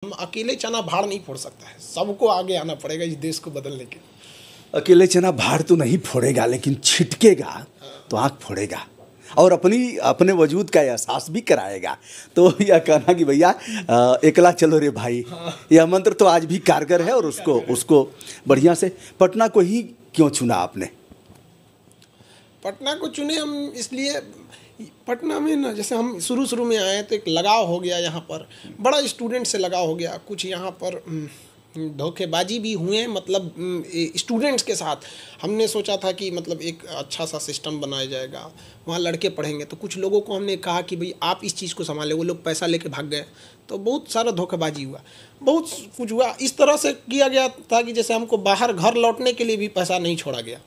हम अकेले चना भाड़ नहीं फोड़ सकता है, सबको आगे आना पड़ेगा इस देश को बदलने के। अकेले चना भाड़ तो नहीं फोड़ेगा, लेकिन छिटकेगा तो आँख फोड़ेगा और अपने वजूद का एहसास भी कराएगा। तो यह कहना कि भैया एकला चलो रे भाई, यह मंत्र तो आज भी कारगर है और उसको बढ़िया से। पटना को ही क्यों चुना आपने? पटना को चुने हम इसलिए, पटना में ना जैसे हम शुरू में आए तो एक लगाव हो गया, यहाँ पर बड़ा स्टूडेंट से लगाव हो गया, कुछ यहाँ पर धोखेबाजी भी हुए, मतलब स्टूडेंट्स के साथ। हमने सोचा था कि मतलब एक अच्छा सा सिस्टम बनाया जाएगा, वहाँ लड़के पढ़ेंगे, तो कुछ लोगों को हमने कहा कि भाई आप इस चीज़ को संभालें, वो लोग पैसा लेके भाग गए, तो बहुत सारा धोखेबाजी हुआ, बहुत कुछ हुआ। इस तरह से किया गया था कि जैसे हमको बाहर घर लौटने के लिए भी पैसा नहीं छोड़ा गया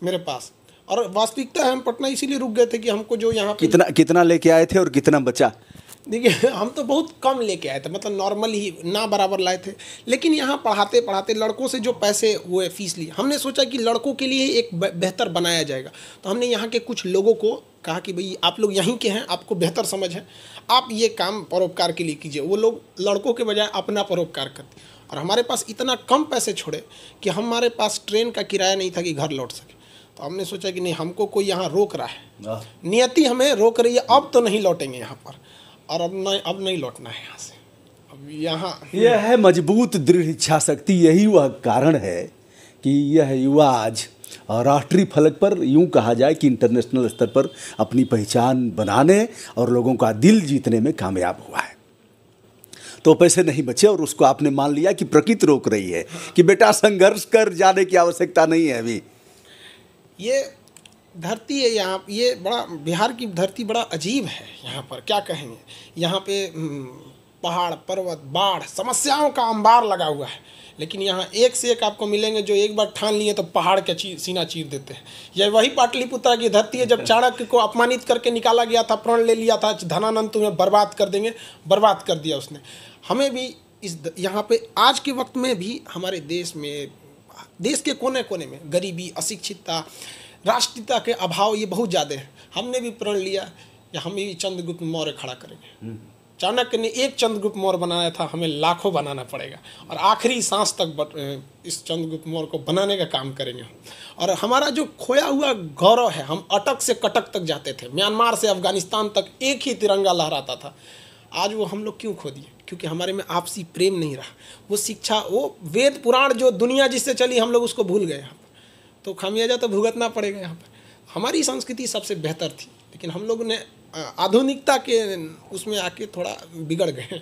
मेरे पास। और वास्तविकता है हम पटना इसीलिए रुक गए थे कि हमको जो यहाँ कितना लेके आए थे और कितना बचा? देखिए हम तो बहुत कम लेके आए थे, मतलब नॉर्मल ही ना बराबर लाए थे, लेकिन यहाँ पढ़ाते पढ़ाते लड़कों से जो पैसे हुए फीस ली, हमने सोचा कि लड़कों के लिए एक बेहतर बनाया जाएगा। तो हमने यहाँ के कुछ लोगों को कहा कि भाई आप लोग यहीं के हैं, आपको बेहतर समझ है, आप ये काम परोपकार के लिए कीजिए। वो लोग लड़कों के बजाय अपना परोपकार करते, और हमारे पास इतना कम पैसे छोड़े कि हमारे पास ट्रेन का किराया नहीं था कि घर लौट सके। तो हमने सोचा कि नहीं, हमको कोई यहाँ रोक रहा है, नियति हमें रोक रही है, अब तो नहीं लौटेंगे यहाँ पर, और अब नहीं लौटना है यहाँ से। अब यहाँ यह है मजबूत दृढ़ इच्छा शक्ति। यही वह कारण है कि यह युवा आज राष्ट्रीय फलक पर, यूं कहा जाए कि इंटरनेशनल स्तर पर अपनी पहचान बनाने और लोगों का दिल जीतने में कामयाब हुआ है। तो पैसे नहीं बचे और उसको आपने मान लिया कि प्रकृति रोक रही है कि बेटा संघर्ष कर, जाने की आवश्यकता नहीं है अभी। ये धरती है यहाँ, ये बड़ा बिहार की धरती बड़ा अजीब है। यहाँ पर क्या कहेंगे, यहाँ पे पहाड़ पर्वत बाढ़ समस्याओं का अंबार लगा हुआ है, लेकिन यहाँ एक से एक आपको मिलेंगे जो एक बार ठान लिए तो पहाड़ का सीना चीर देते हैं। यह वही पाटलिपुत्रा की धरती है जब चाणक्य को अपमानित करके निकाला गया था, प्रण ले लिया था, धनानंद तुम्हें बर्बाद कर देंगे, बर्बाद कर दिया उसने। हमें भी इस यहाँ पे आज के वक्त में भी हमारे देश में, देश के कोने कोने में गरीबी, अशिक्षितता, राष्ट्रीयता के अभाव ये बहुत ज़्यादा है। हमने भी प्रण लिया कि हम भी चंद्रगुप्त मौर्य खड़ा करेंगे। चाणक्य ने एक चंद्रगुप्त मौर्य बनाया था, हमें लाखों बनाना पड़ेगा, और आखिरी सांस तक इस चंद्रगुप्त मौर्य को बनाने का काम करेंगे। और हमारा जो खोया हुआ गौरव है, हम अटक से कटक तक जाते थे, म्यांमार से अफगानिस्तान तक एक ही तिरंगा लहराता था। आज वो हम लोग क्यों खो दिए? क्योंकि हमारे में आपसी प्रेम नहीं रहा, वो शिक्षा, वो वेद पुराण जो दुनिया जिससे चली, हम लोग उसको भूल गए। यहाँ पर तो खामियाजा तो भुगतना पड़ेगा। यहाँ पर हमारी संस्कृति सबसे बेहतर थी, लेकिन हम लोग ने आधुनिकता के उसमें आके थोड़ा बिगड़ गए,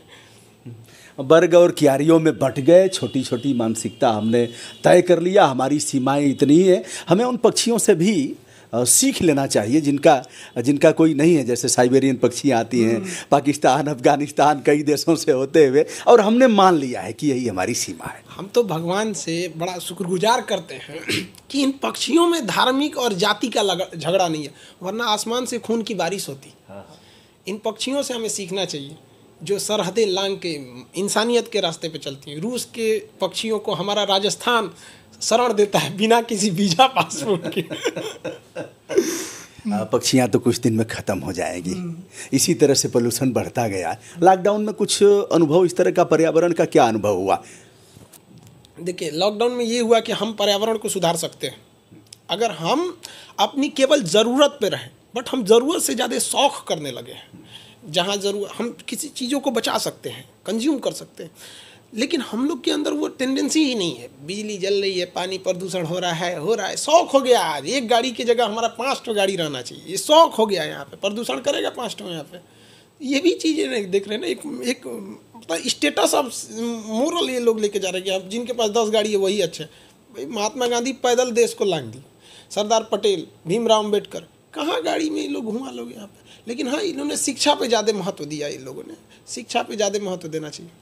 वर्ग और क्यारियों में बंट गए। छोटी छोटी मानसिकता हमने तय कर लिया, हमारी सीमाएं इतनी ही है। हमें उन पक्षियों से भी सीख लेना चाहिए जिनका कोई नहीं है। जैसे साइबेरियन पक्षी आती हैं पाकिस्तान, अफगानिस्तान, कई देशों से होते हुए, और हमने मान लिया है कि यही हमारी सीमा है। हम तो भगवान से बड़ा शुक्रगुजार करते हैं कि इन पक्षियों में धार्मिक और जाति का झगड़ा नहीं है, वरना आसमान से खून की बारिश होती। इन पक्षियों से हमें सीखना चाहिए जो सरहदें लांघ के इंसानियत के रास्ते पे चलती हैं। रूस के पक्षियों को हमारा राजस्थान शरण देता है बिना किसी वीजा पासपोर्ट के। पक्षियाँ तो कुछ दिन में ख़त्म हो जाएगी। इसी तरह से पोल्यूशन बढ़ता गया। लॉकडाउन में कुछ अनुभव इस तरह का, पर्यावरण का क्या अनुभव हुआ? देखिए लॉकडाउन में ये हुआ कि हम पर्यावरण को सुधार सकते हैं अगर हम अपनी केवल ज़रूरत पे रहें, बट हम ज़रूरत से ज़्यादा शौक़ करने लगे हैं। जहाँ ज़रूर हम किसी चीज़ों को बचा सकते हैं, कंज्यूम कर सकते हैं, लेकिन हम लोग के अंदर वो टेंडेंसी ही नहीं है। बिजली जल रही है, पानी प्रदूषण हो रहा है, शौक़ हो गया। आज एक गाड़ी की जगह हमारा 5 गाड़ी रहना चाहिए, ये शौक़ हो गया। यहाँ पे प्रदूषण करेगा 5 यहाँ पे, ये भी चीज़ें नहीं देख रहे हैं ना। एक मतलब स्टेटस ऑफ मोरल ये लोग लेके जा रहे हैं कि जिनके पास 10 गाड़ी है वही अच्छे। भाई महात्मा गांधी पैदल देश को लांघ दी, सरदार पटेल, भीमराव अम्बेडकर, कहाँ गाड़ी में ये लोग घुमा लोग यहाँ पे। लेकिन हाँ, इन्होंने शिक्षा पे ज़्यादा महत्व दिया, इन लोगों ने शिक्षा पे ज़्यादा महत्व देना चाहिए।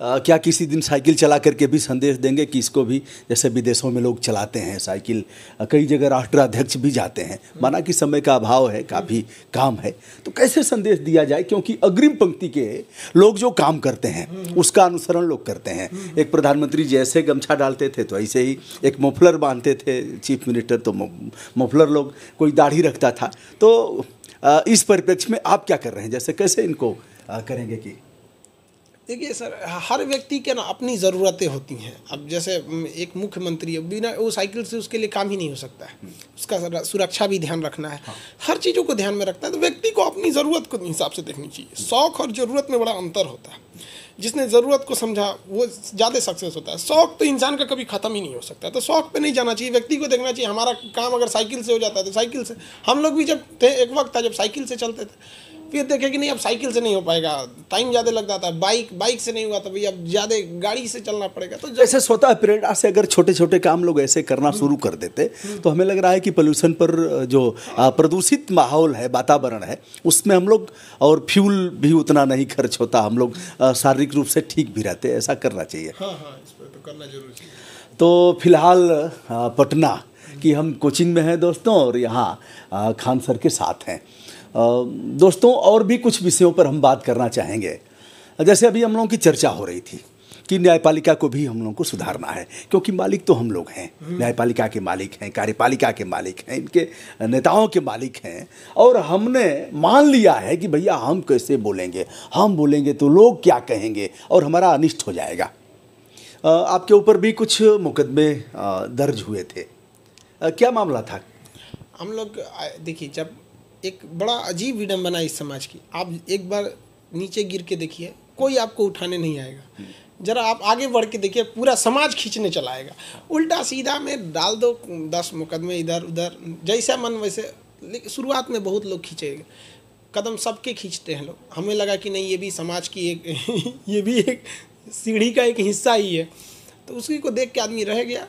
क्या किसी दिन साइकिल चला करके भी संदेश देंगे कि इसको भी, जैसे विदेशों में लोग चलाते हैं साइकिल, कई जगह राष्ट्राध्यक्ष भी जाते हैं, माना कि समय का अभाव है, काफ़ी काम है, तो कैसे संदेश दिया जाए? क्योंकि अग्रिम पंक्ति के लोग जो काम करते हैं उसका अनुसरण लोग करते हैं। एक प्रधानमंत्री जैसे गमछा डालते थे तो ऐसे ही एक मफलर बांधते थे, चीफ मिनिस्टर तो मफलर, लोग कोई दाढ़ी रखता था। तो इस परिप्रेक्ष्य में आप क्या कर रहे हैं? जैसे कैसे इनको करेंगे कि देखिए सर, हर व्यक्ति के ना अपनी ज़रूरतें होती हैं। अब जैसे एक मुख्यमंत्री है, बिना वो साइकिल से उसके लिए काम ही नहीं हो सकता है, उसका सुरक्षा भी ध्यान रखना है, हर चीज़ों को ध्यान में रखता है। तो व्यक्ति को अपनी ज़रूरत को हिसाब से देखनी चाहिए। शौक़ और ज़रूरत में बड़ा अंतर होता है। जिसने ज़रूरत को समझा वो ज़्यादा सक्सेस होता है। शौक़ तो इंसान का कभी ख़त्म ही नहीं हो सकता, तो शौक़ पे नहीं जाना चाहिए। व्यक्ति को देखना चाहिए हमारा काम अगर साइकिल से हो जाता है तो साइकिल से। हम लोग भी जब थे, एक वक्त था जब साइकिल से चलते थे, फिर देखे कि नहीं अब साइकिल से नहीं हो पाएगा, टाइम ज़्यादा लग जाता है, बाइक से नहीं हुआ तो भैया अब ज़्यादा गाड़ी से चलना पड़ेगा। तो जैसे स्वतः प्रेरणा से अगर छोटे छोटे काम लोग ऐसे करना शुरू कर देते तो हमें लग रहा है कि पोल्यूशन पर जो प्रदूषित माहौल है, वातावरण है, उसमें हम लोग, और फ्यूल भी उतना नहीं खर्च होता, हम लोग शारीरिक रूप से ठीक भी रहते। ऐसा करना चाहिए। हाँ, इस पर तो करना जरूरी चाहिए। तो फिलहाल पटना की हम कोचिंग में हैं दोस्तों, और यहाँ खान सर के साथ हैं। दोस्तों, और भी कुछ विषयों पर हम बात करना चाहेंगे। जैसे अभी हम लोगों की चर्चा हो रही थी कि न्यायपालिका को भी हम लोगों को सुधारना है, क्योंकि मालिक तो हम लोग हैं। न्यायपालिका के मालिक हैं, कार्यपालिका के मालिक हैं, इनके नेताओं के मालिक हैं, और हमने मान लिया है कि भैया हम कैसे बोलेंगे, हम बोलेंगे तो लोग क्या कहेंगे और हमारा अनिष्ट हो जाएगा। आपके ऊपर भी कुछ मुकदमे दर्ज हुए थे, क्या मामला था? हम लोग देखिए, जब एक बड़ा अजीब विडंबना इस समाज की, आप एक बार नीचे गिर के देखिए, कोई आपको उठाने नहीं आएगा। जरा आप आगे बढ़ के देखिए, पूरा समाज खींचने चला आएगा। उल्टा सीधा में डाल दो 10 मुकदमे इधर उधर, जैसा मन वैसे। लेकिन शुरुआत में बहुत लोग खींचेंगे, कदम सबके खींचते हैं लोग। हमें लगा कि नहीं, ये भी समाज की एक ये भी एक सीढ़ी का एक हिस्सा ही है, तो उसी को देख के आदमी रह गया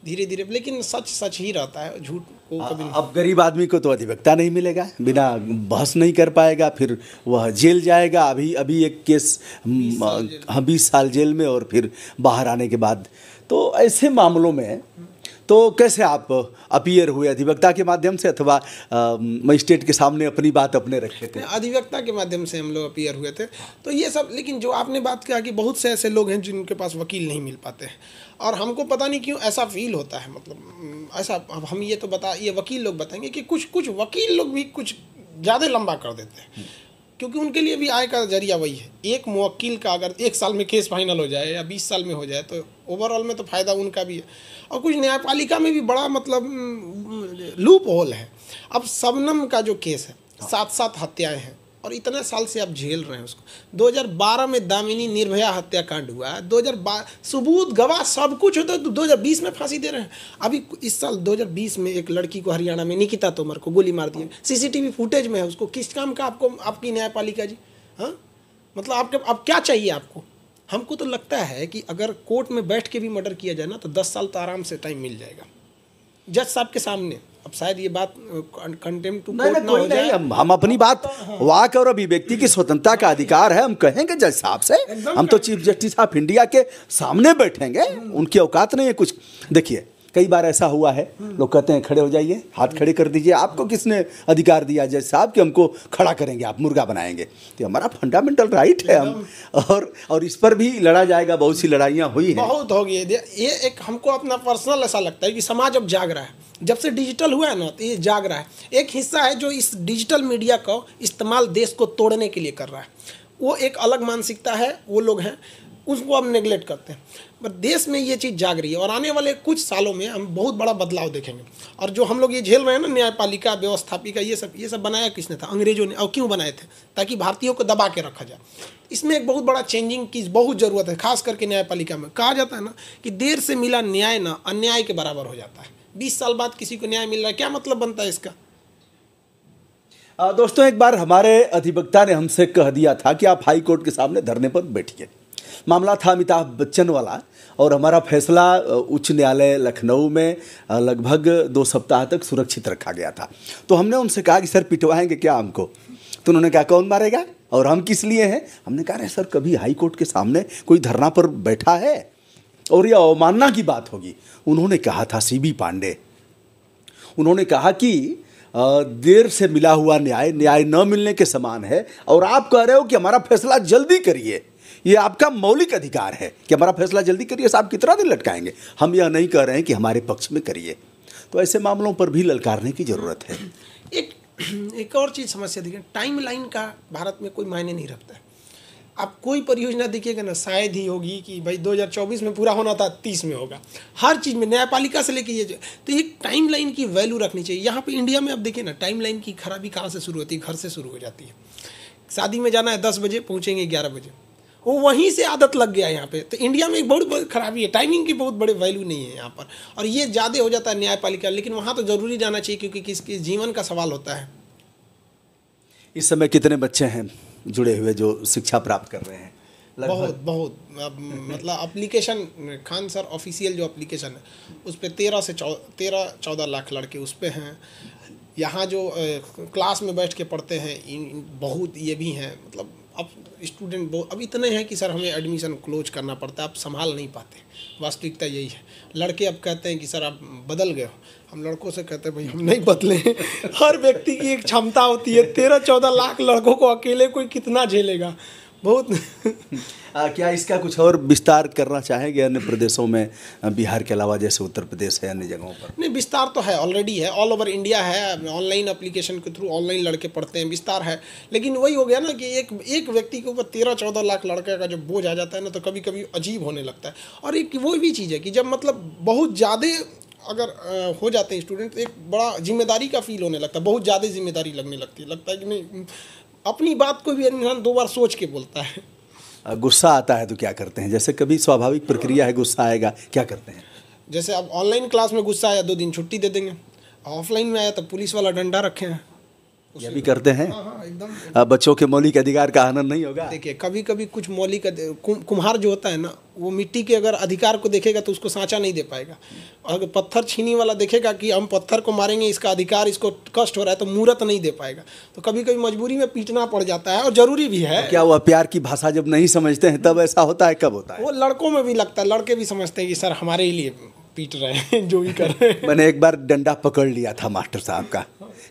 धीरे धीरे। लेकिन सच ही रहता है, झूठ को कभी नहीं। अब गरीब आदमी को तो अधिवक्ता नहीं मिलेगा, बिना बहस नहीं कर पाएगा, फिर वह जेल जाएगा। अभी एक केस 20 साल जेल में, और फिर बाहर आने के बाद। तो ऐसे मामलों में तो कैसे आप अपीयर हुए? अधिवक्ता के माध्यम से, अथवा मजिस्ट्रेट के सामने अपनी बात अपने रखे थे? अधिवक्ता के माध्यम से हम लोग अपीयर हुए थे। तो ये सब, लेकिन जो आपने बात किया कि बहुत से ऐसे लोग हैं जिनके पास वकील नहीं मिल पाते हैं, और हमको पता नहीं क्यों ऐसा फील होता है। मतलब ऐसा, अब हम ये तो ये वकील लोग बताएंगे कि कुछ वकील लोग भी कुछ ज़्यादा लंबा कर देते हैं, क्योंकि उनके लिए भी आय का जरिया वही है। एक मुवक्किल का अगर 1 साल में केस फाइनल हो जाए या 20 साल में हो जाए, तो ओवरऑल में तो फ़ायदा उनका भी है। और कुछ न्यायपालिका में भी बड़ा मतलब लूप होल है। अब शबनम का जो केस है, 7 हत्याएं हैं, और इतने साल से आप झेल रहे हैं उसको। 2012 में दामिनी निर्भया हत्याकांड हुआ, 2012 सबूत गवाह सब कुछ होता है, तो 2020 में फांसी दे रहे हैं। अभी इस साल 2020 में एक लड़की को हरियाणा में, निकिता तोमर को गोली मार दी, CCTV फुटेज में है। उसको किस काम का आपको आपकी न्यायपालिका जी? हाँ, मतलब अब क्या चाहिए आपको? हमको तो लगता है कि अगर कोर्ट में बैठ के भी मर्डर किया जाए ना, तो 10 साल तो आराम से टाइम मिल जाएगा जज साहब के सामने। अब शायद ये बात कंटेम्प्ट टू कोर्ट ना हो जाए। हम अपनी बात वाक और अभिव्यक्ति की स्वतंत्रता का अधिकार है, हम कहेंगे जज साहब से। हम तो चीफ जस्टिस ऑफ इंडिया के सामने बैठेंगे, उनकी औकात नहीं है कुछ। देखिए, कई बार ऐसा हुआ है, लोग कहते हैं खड़े हो जाइए, हाथ खड़े कर दीजिए। आपको किसने अधिकार दिया जज साहब कि हमको खड़ा करेंगे, आप मुर्गा बनाएंगे? तो हमारा फंडामेंटल राइट है। हम और इस पर भी लड़ा जाएगा। बहुत सी लड़ाइयाँ हुई हैं, बहुत हो गई। ये एक हमको अपना पर्सनल ऐसा लगता है कि समाज अब जाग रहा है। जब से डिजिटल हुआ है ना, तो ये जाग रहा है। एक हिस्सा है जो इस डिजिटल मीडिया का इस्तेमाल देश को तोड़ने के लिए कर रहा है। वो एक अलग मानसिकता है, वो लोग हैं, उसको हम नेगलेक्ट करते हैं। पर देश में ये चीज़ जाग रही है, और आने वाले कुछ सालों में हम बहुत बड़ा बदलाव देखेंगे। और जो हम लोग ये झेल रहे हैं ना, न्यायपालिका व्यवस्थापिका, ये सब बनाया किसने था? अंग्रेजों ने। और क्यों बनाए थे? ताकि भारतीयों को दबा के रखा जाए। इसमें एक बहुत बड़ा चेंजिंग की बहुत ज़रूरत है, खास करके न्यायपालिका में। कहा जाता है ना कि देर से मिला न्याय ना अन्याय के बराबर हो जाता है। 20 साल बाद किसी को न्याय मिल रहा है, क्या मतलब बनता है इसका? दोस्तों, एक बार हमारे अधिवक्ता ने हमसे कह दिया था कि आप हाई कोर्ट के सामने धरने पर बैठिए। मामला था अमिताभ बच्चन वाला, और हमारा फैसला उच्च न्यायालय लखनऊ में लगभग 2 सप्ताह तक सुरक्षित रखा गया था। तो हमने उनसे कहा कि सर पिटवाएंगे क्या हमको? तो उन्होंने कहा कौन मारेगा और हम किस लिए हैं? हमने कहा अरे सर, कभी हाई कोर्ट के सामने कोई धरना पर बैठा है और यह अवमानना की बात होगी। उन्होंने कहा था CB पांडे, उन्होंने कहा कि देर से मिला हुआ न्याय न मिलने के समान है, और आप कह रहे हो कि हमारा फैसला जल्दी करिए। ये आपका मौलिक अधिकार है कि हमारा फैसला जल्दी करिए। साहब कितना दिन लटकाएंगे? हम यह नहीं कह रहे हैं कि हमारे पक्ष में करिए। तो ऐसे मामलों पर भी ललकारने की ज़रूरत है। एक और चीज़ समस्या देखिए, टाइम लाइन का भारत में कोई मायने नहीं रखता है। आप कोई परियोजना देखिएगा ना, शायद ही होगी कि भाई 2024 में पूरा होना था 30 में होगा। हर चीज़ में न्यायपालिका से लेके ये तो एक टाइम लाइन की वैल्यू रखनी चाहिए। यहाँ पे इंडिया में आप देखिए ना, टाइम लाइन की खराबी कहाँ से शुरू होती है? घर से शुरू हो जाती है। शादी में जाना है 10 बजे, पहुँचेंगे 11 बजे, वो वहीं से आदत लग गया यहाँ पे। तो इंडिया में एक बहुत बड़ी खराबी है, टाइमिंग की बहुत बड़े वैल्यू नहीं है यहाँ पर, और ये ज़्यादा हो जाता है न्यायपालिका। लेकिन वहाँ तो ज़रूरी जाना चाहिए, क्योंकि किसके जीवन का सवाल होता है। इस समय कितने बच्चे हैं जुड़े हुए जो शिक्षा प्राप्त कर रहे हैं? बहुत बहुत मतलब एप्लीकेशन, खान सर ऑफिशियल जो एप्लीकेशन है उस पर 13-14 लाख लड़के उस पर हैं। यहाँ जो क्लास में बैठ के पढ़ते हैं बहुत ये भी हैं। मतलब अब स्टूडेंट बहुत अब इतने हैं कि सर हमें एडमिशन क्लोज करना पड़ता है, आप संभाल नहीं पाते। वास्तविकता यही है। लड़के अब कहते हैं कि सर आप बदल गए हो। हम लड़कों से कहते हैं भाई हम नहीं बदले। हर व्यक्ति की एक क्षमता होती है। 13-14 लाख लड़कों को अकेले कोई कितना झेलेगा? बहुत क्या इसका कुछ और विस्तार करना चाहेंगे अन्य प्रदेशों में, बिहार के अलावा, जैसे उत्तर प्रदेश है, अन्य जगहों पर? नहीं, विस्तार तो है, ऑलरेडी है, ऑल ओवर इंडिया है। ऑनलाइन एप्लीकेशन के थ्रू ऑनलाइन लड़के पढ़ते हैं, विस्तार है। लेकिन वही हो गया ना कि एक व्यक्ति के ऊपर 13-14 लाख लड़के का जब बोझ आ जाता है ना, तो कभी कभी अजीब होने लगता है। और एक वो भी चीज़ है कि जब मतलब बहुत ज़्यादा अगर हो जाते हैं स्टूडेंट, एक बड़ा जिम्मेदारी का फील होने लगता है, बहुत ज़्यादा जिम्मेदारी लगने लगती है। लगता है कि नहीं, अपनी बात को भी इंसान 2 बार सोच के बोलता है। गुस्सा आता है तो क्या करते हैं? जैसे कभी स्वाभाविक प्रक्रिया है, गुस्सा आएगा, क्या करते हैं? जैसे अब ऑनलाइन क्लास में गुस्सा आया, 2 दिन छुट्टी दे देंगे। ऑफलाइन में आया तो पुलिस वाला डंडा रखे हैं, ये भी करते हैं। हाँ एकदम। बच्चों के मौलिक अधिकार का हनन नहीं होगा? देखिए, कभी कभी कुछ मौलिक कुम्हार जो होता है ना, वो मिट्टी के अगर अधिकार को देखेगा तो उसको सांचा नहीं दे पाएगा। अगर पत्थर छीनी वाला देखेगा कि हम पत्थर को मारेंगे, इसका अधिकार, इसको कष्ट हो रहा है, तो मूर्त नहीं दे पाएगा। तो कभी कभी मजबूरी में पीटना पड़ जाता है, और ज़रूरी भी है। क्या वह प्यार की भाषा जब नहीं समझते हैं तब ऐसा होता है? कब होता है? वो लड़कों में भी लगता है, लड़के भी समझते हैं कि सर हमारे लिए पीट रहे हैं, जो भी कर रहे हैं। मैंने एक बार डंडा पकड़ लिया था मास्टर साहब का।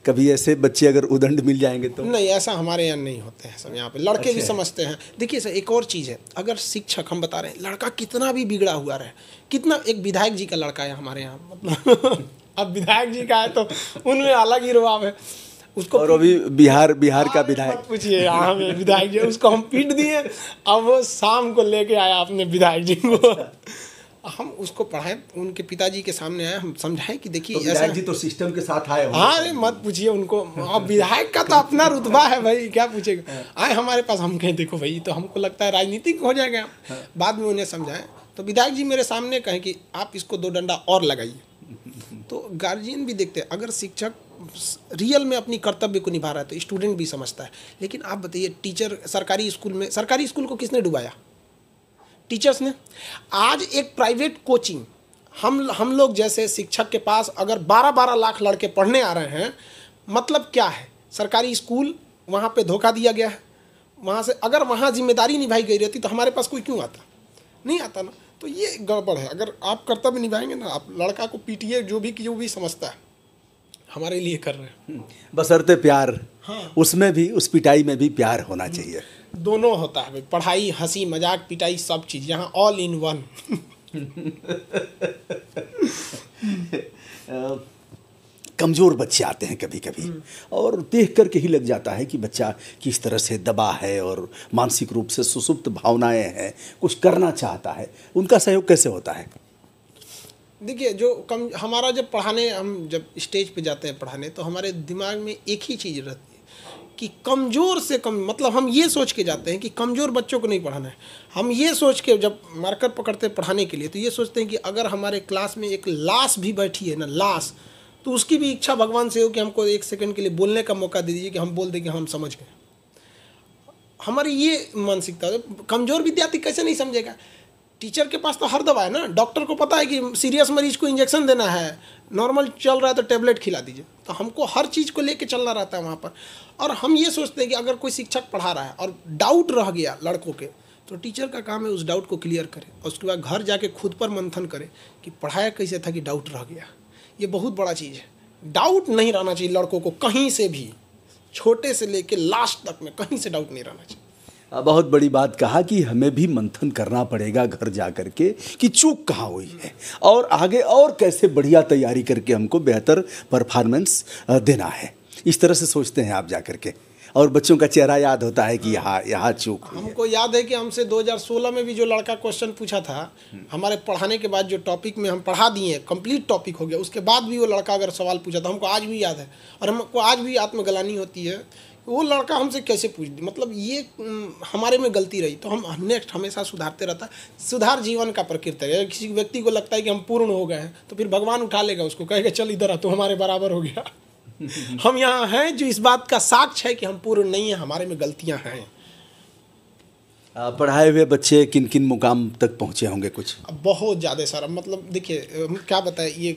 कभी ऐसे बच्चे अगर उदंड मिल जाएंगे तो? नहीं, ऐसा हमारे यहाँ नहीं होते हैं सब। यहाँ पे लड़के भी समझते हैं। देखिए सर, एक और चीज़ है, अगर शिक्षक, हम बता रहे हैं, लड़का कितना भी बिगड़ा हुआ रहे, कितना, एक विधायक जी का लड़का है हमारे यहाँ, मतलब अब विधायक जी का है तो उनमें अलग ही रुआब है उसको। और अभी बिहार का विधायक, पूछिए, हाँ विधायक जी, उसको हम पीट दिए। अब वो शाम को लेके आया अपने विधायक जी को। हम उसको पढ़ाएं, उनके पिताजी के सामने आए, हम समझाएं कि देखिए तो विधायक जी तो सिस्टम के साथ आए हो। हाँ, अरे मत पूछिए उनको। अब विधायक का तो अपना रुतबा है भाई, क्या पूछेगा। आए हमारे पास, हम कहें देखो भाई, तो हमको लगता है राजनीतिक हो जाएगा। बाद में उन्हें समझाएं तो विधायक जी मेरे सामने कहें कि आप इसको 2 डंडा और लगाइए। तो गार्जियन भी देखते हैं, अगर शिक्षक रियल में अपनी कर्तव्य को निभा रहा है तो स्टूडेंट भी समझता है। लेकिन आप बताइए, टीचर सरकारी स्कूल में, सरकारी स्कूल को किसने डुबाया? टीचर्स ने। आज एक प्राइवेट कोचिंग, हम लोग जैसे शिक्षक के पास अगर 12-12 लाख लड़के पढ़ने आ रहे हैं, मतलब क्या है? सरकारी स्कूल, वहाँ पे धोखा दिया गया है। वहाँ से अगर वहाँ जिम्मेदारी निभाई गई रहती तो हमारे पास कोई क्यों आता? नहीं आता ना। तो ये गड़बड़ है। अगर आप कर्तव्य निभाएंगे ना, आप लड़का को पीटिए, जो भी समझता है हमारे लिए कर रहे हैं, बशर्ते प्यार। हाँ, उसमें भी, उस पिटाई में भी प्यार होना चाहिए। दोनों होता है भाई, पढ़ाई, हंसी मजाक, पिटाई, सब चीज़ यहाँ ऑल इन वन। कमज़ोर बच्चे आते हैं कभी कभी, और देख करके ही लग जाता है कि बच्चा किस तरह से दबा है और मानसिक रूप से सुसुप्त भावनाएं हैं, कुछ करना चाहता है। उनका सहयोग कैसे होता है? देखिए, जो हमारा जब पढ़ाने, हम जब स्टेज पे जाते हैं पढ़ाने, तो हमारे दिमाग में एक ही चीज़ रहती है कि कमज़ोर से कम, मतलब हम ये सोच के जाते हैं कि कमज़ोर बच्चों को नहीं पढ़ाना है। हम ये सोच के जब मार्कर पकड़ते हैं पढ़ाने के लिए, तो ये सोचते हैं कि अगर हमारे क्लास में एक लाश भी बैठी है ना, लाश, तो उसकी भी इच्छा भगवान से हो कि हमको 1 सेकंड के लिए बोलने का मौका दे दीजिए, कि हम बोल दें कि हम समझ गए। हमारी ये मानसिकता है। कमज़ोर विद्यार्थी कैसे नहीं समझेगा? टीचर के पास तो हर दवा है ना, डॉक्टर को पता है कि सीरियस मरीज को इंजेक्शन देना है, नॉर्मल चल रहा है तो टेबलेट खिला दीजिए। तो हमको हर चीज़ को लेके चलना रहता है वहाँ पर। और हम ये सोचते हैं कि अगर कोई शिक्षक पढ़ा रहा है और डाउट रह गया लड़कों के, तो टीचर का काम है उस डाउट को क्लियर करे, और उसके बाद घर जाके खुद पर मंथन करे कि पढ़ाया कैसे था कि डाउट रह गया। ये बहुत बड़ा चीज़ है। डाउट नहीं रहना चाहिए लड़कों को, कहीं से भी, छोटे से लेके लास्ट तक में कहीं से डाउट नहीं रहना चाहिए। बहुत बड़ी बात कहा कि हमें भी मंथन करना पड़ेगा घर जा कर के कि चूक कहाँ हुई है, और आगे और कैसे बढ़िया तैयारी करके हमको बेहतर परफॉर्मेंस देना है। इस तरह से सोचते हैं आप जा कर के, और बच्चों का चेहरा याद होता है कि यहाँ चूक हुई है। हमको याद है कि हमसे 2016 में भी जो लड़का क्वेश्चन पूछा था, हमारे पढ़ाने के बाद जो टॉपिक में हम पढ़ा दिए, कंप्लीट टॉपिक हो गया, उसके बाद भी वो लड़का अगर सवाल पूछा था, हमको आज भी याद है और हमको आज भी आत्मग्लानि होती है वो लड़का हमसे कैसे पूछ दी। मतलब ये हमारे में गलती रही तो हम नेक्स्ट हमेशा सुधारते रहता। सुधार जीवन का प्रकृति है। अगर किसी व्यक्ति को लगता है कि हम पूर्ण हो गए हैं तो फिर भगवान उठा लेगा उसको, कहेगा चल इधर आ, तो हमारे बराबर हो गया। हम यहाँ हैं जो इस बात का साक्ष्य है कि हम पूर्ण नहीं हैं, हमारे में गलतियाँ हैं। पढ़ाए हुए बच्चे किन किन मुकाम तक पहुँचे होंगे कुछ? अब बहुत ज़्यादा सर, मतलब देखिए हम क्या बताएं, ये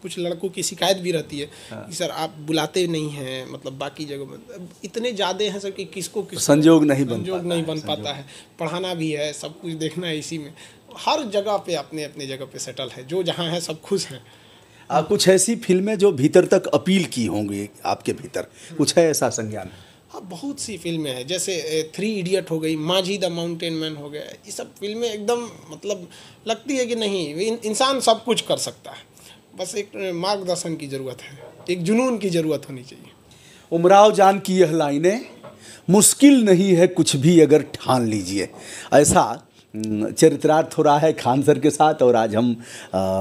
कुछ लड़कों की शिकायत भी रहती है कि सर आप बुलाते नहीं हैं, मतलब बाकी जगह में इतने ज़्यादा हैं सर कि किसको संजोग नहीं बन पाता है। पढ़ाना भी है, सब कुछ देखना है, इसी में हर जगह पे अपने अपने जगह पे सेटल है, जो जहाँ है सब खुश हैं। कुछ ऐसी फिल्में जो भीतर तक अपील की होंगी आपके भीतर, कुछ है ऐसा संज्ञान? हाँ, बहुत सी फिल्में हैं, जैसे 3 इडियट हो गई, माझी द माउंटेन मैन हो गया। ये सब फिल्में एकदम मतलब लगती है कि नहीं इंसान सब कुछ कर सकता है, बस एक मार्गदर्शन की ज़रूरत है, एक जुनून की ज़रूरत होनी चाहिए। उमराव जान की यह लाइनें, मुश्किल नहीं है कुछ भी अगर ठान लीजिए, ऐसा चरित्रार्थ हो रहा है खान सर के साथ। और आज हम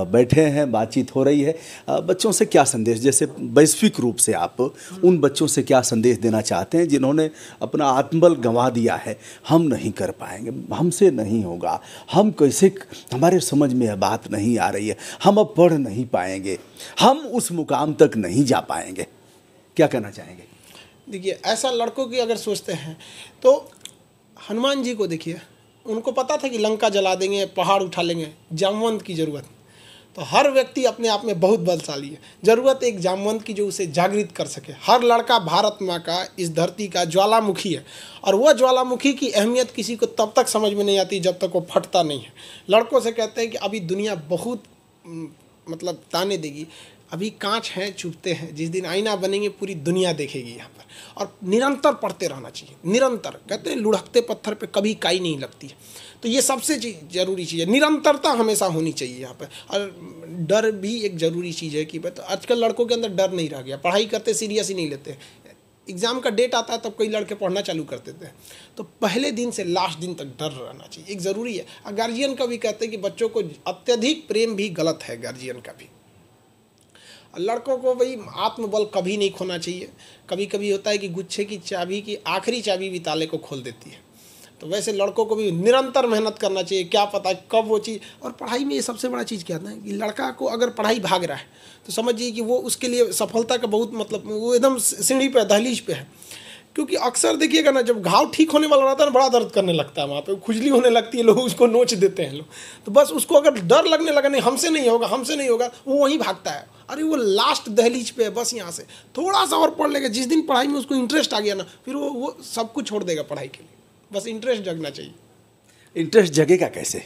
बैठे हैं, बातचीत हो रही है। बच्चों से क्या संदेश, जैसे वैश्विक रूप से आप उन बच्चों से क्या संदेश देना चाहते हैं जिन्होंने अपना आत्मबल गंवा दिया है? हम नहीं कर पाएंगे, हमसे नहीं होगा, हम कैसे, हमारे समझ में यह बात नहीं आ रही है, हम अब पढ़ नहीं पाएंगे, हम उस मुकाम तक नहीं जा पाएंगे, क्या कहना चाहेंगे? देखिए ऐसा लड़कों की अगर सोचते हैं तो हनुमान जी को देखिए, उनको पता था कि लंका जला देंगे, पहाड़ उठा लेंगे, जामवंत की ज़रूरत। तो हर व्यक्ति अपने आप में बहुत बलशाली है, ज़रूरत एक जामवंत की जो उसे जागृत कर सके। हर लड़का भारत माँ का, इस धरती का ज्वालामुखी है, और वह ज्वालामुखी की अहमियत किसी को तब तक समझ में नहीं आती जब तक वो फटता नहीं है। लड़कों से कहते हैं कि अभी दुनिया बहुत मतलब ताने देगी, अभी कांच हैं चुभते हैं, जिस दिन आईना बनेंगे पूरी दुनिया देखेगी यहाँ पर। और निरंतर पढ़ते रहना चाहिए, निरंतर, कहते हैं लुढ़कते पत्थर पे कभी काई नहीं लगती है। तो ये सबसे ज़रूरी चीज़ है, निरंतरता हमेशा होनी चाहिए यहाँ पर। और डर भी एक ज़रूरी चीज़ है कि तो आजकल लड़कों के अंदर डर नहीं रह गया, पढ़ाई करते सीरियस ही नहीं लेते। एग्ज़ाम का डेट आता है तब कई लड़के पढ़ना चालू कर देते हैं। तो पहले दिन से लास्ट दिन तक डर रहना चाहिए, एक ज़रूरी है। और गार्जियन का भी कहते हैं कि बच्चों को अत्यधिक प्रेम भी गलत है, गार्जियन का भी। लड़कों को भाई आत्मबल कभी नहीं खोना चाहिए। कभी कभी होता है कि गुच्छे की चाबी की आखिरी चाबी भी ताले को खोल देती है, तो वैसे लड़कों को भी निरंतर मेहनत करना चाहिए। क्या पता कब वो चीज़, और पढ़ाई में ये सबसे बड़ा चीज़ क्या है कि लड़का को अगर पढ़ाई भाग रहा है तो समझिए कि वो उसके लिए सफलता का बहुत मतलब वो एकदम सीढ़ी पे, दहलीज पे है। क्योंकि अक्सर देखिएगा ना, जब घाव ठीक होने वाला रहता है ना, बड़ा दर्द करने लगता है, वहाँ पे खुजली होने लगती है, लोग उसको नोच देते हैं लोग। तो बस उसको अगर डर लगने लगा, नहीं हमसे नहीं होगा, हमसे नहीं होगा, वो वहीं भागता है। अरे वो लास्ट दहलीज पे है, बस यहाँ से थोड़ा सा और पढ़ लेगा। जिस दिन पढ़ाई में उसको इंटरेस्ट आ गया ना, फिर वो सब कुछ छोड़ देगा पढ़ाई के लिए। बस इंटरेस्ट जगना चाहिए। इंटरेस्ट जगेगा कैसे?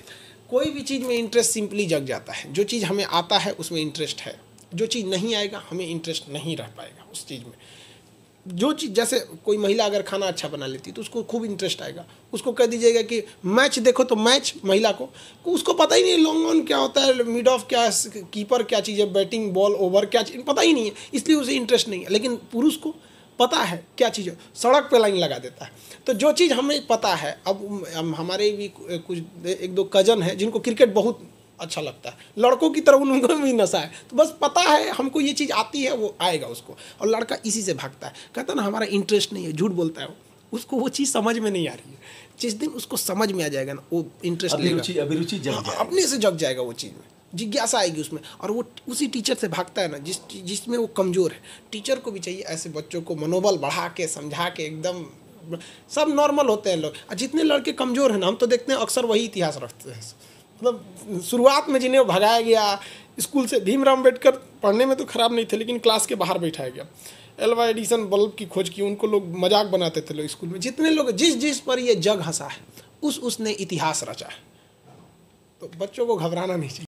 कोई भी चीज़ में इंटरेस्ट सिंपली जग जाता है। जो चीज़ हमें आता है उसमें इंटरेस्ट है, जो चीज़ नहीं आएगा हमें इंटरेस्ट नहीं रह पाएगा उस चीज़ में। जो चीज़, जैसे कोई महिला अगर खाना अच्छा बना लेती तो उसको खूब इंटरेस्ट आएगा। उसको कह दीजिएगा कि मैच देखो, तो मैच महिला को उसको पता ही नहीं लॉन्ग ऑन क्या होता है, मिड ऑफ क्या, कीपर क्या चीज़ है, बैटिंग बॉल ओवर क्या चीज़, पता ही नहीं है, इसलिए उसे इंटरेस्ट नहीं है। लेकिन पुरुष को पता है क्या चीज़ है, सड़क पे लाइन लगा देता है। तो जो चीज़ हमें पता है, अब हमारे भी कुछ 1-2 कज़न हैं जिनको क्रिकेट बहुत अच्छा लगता है, लड़कों की तरह उनको भी नशा है। तो बस पता है हमको ये चीज़ आती है, वो आएगा उसको। और लड़का इसी से भागता है, कहता ना हमारा इंटरेस्ट नहीं है, झूठ बोलता है वो, उसको वो चीज़ समझ में नहीं आ रही है। जिस दिन उसको समझ में आ जाएगा ना, वो इंटरेस्ट लेगा, अभिरुचि जग जाएगा, अपने से जग जाएगा वो चीज़ में, जिज्ञासा आएगी उसमें। और वो उसी टीचर से भागता है ना जिसमें वो कमज़ोर है। टीचर को भी चाहिए ऐसे बच्चों को मनोबल बढ़ा के, समझा के, एकदम सब नॉर्मल होते हैं लोग। और जितने लड़के कमज़ोर हैं ना, हम तो देखते हैं अक्सर वही इतिहास रखते हैं। मतलब शुरुआत में जिन्हें भगाया गया स्कूल से, भीमराव अम्बेडकर पढ़ने में तो ख़राब नहीं थे, लेकिन क्लास के बाहर बैठाया गया। एल्वा एडिसन बल्ब की खोज की, उनको लोग मजाक बनाते थे लोग स्कूल में। जितने लोग जिस पर ये जग हंसा है, उसने इतिहास रचा है। तो बच्चों को घबराना नहीं चाहिए।